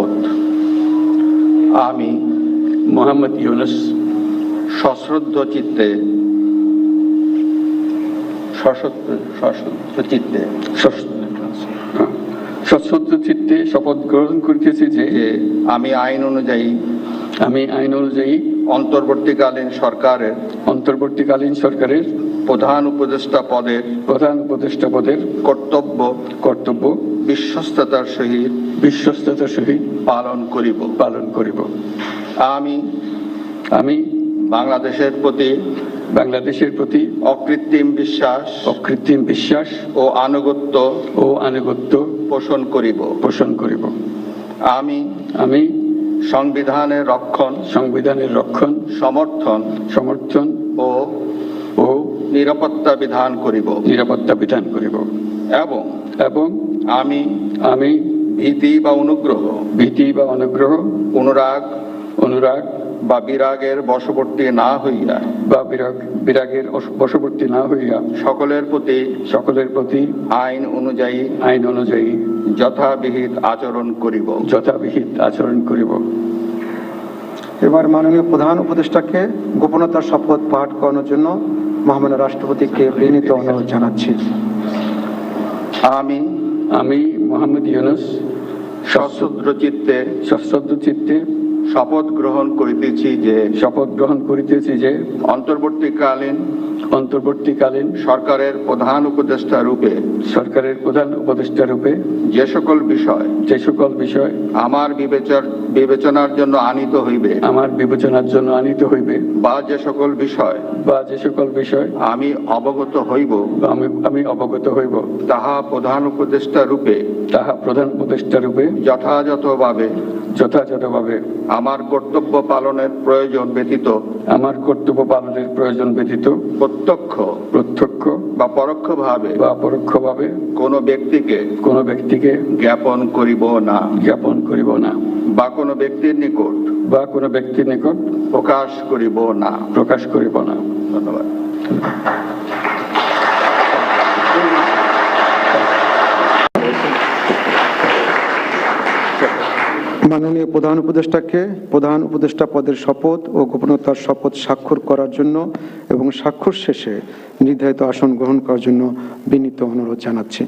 শপথ। আমি মোহাম্মদ ইউনুস সশ্রদ্ধ চিত্তে সশ্রদ্ধ চিত্তে শপথ গ্রহণ করিতেছি যে আমি আইন অনুযায়ী অন্তর্বর্তীকালীন সরকারের প্রধান উপদেষ্টা পদের কর্তব্য বিশ্বস্ততার সহিত পালন করিব। আমি বাংলাদেশের প্রতি অকৃত্রিম বিশ্বাস ও আনুগত্য পোষণ করিব। আমি সংবিধানের রক্ষণ সমর্থন ও নিরাপত্তা বিধান করিব এবং আমি ভীতি বা অনুগ্রহ অনুরাগ বা বিরাগের বশবর্তী না হইয়া সকলের প্রতি আইন অনুযায়ী যথাবিহিত আচরণ করিব। এবার মাননীয় প্রধান উপদেষ্টাকে গোপনতার শপথ পাঠ করানোর জন্য মহামান্য রাষ্ট্রপতিকে বিনীত অনুরোধ জানাচ্ছি। আমি মোহাম্মদ ইউনুস সশ্রদ্ধ চিত্তে শপথ গ্রহণ করিতেছি যে অন্তর্বর্তীকালীন সরকারের প্রধান উপদেষ্টা রূপে যে সকল বিষয় আমার বিবেচনার জন্য আনিত হইবে বা যে সকল বিষয় আমি অবগত হইব তাহা প্রধান উপদেষ্টা রূপে যথাযথভাবে আমার কর্তব্য পালনের প্রয়োজন ব্যতীত প্রত্যক্ষ বা পরোক্ষভাবে কোনো ব্যক্তিকে জ্ঞাপন করিব না বা কোনো ব্যক্তির নিকট প্রকাশ করিব না। ধন্যবাদ। মাননীয় প্রধান উপদেষ্টাকে প্রধান উপদেষ্টা পদের শপথ ও গোপনতার শপথ স্বাক্ষর করার জন্য এবং স্বাক্ষর শেষে নির্ধারিত আসন গ্রহণ করার জন্য বিনীত অনুরোধ জানাচ্ছি।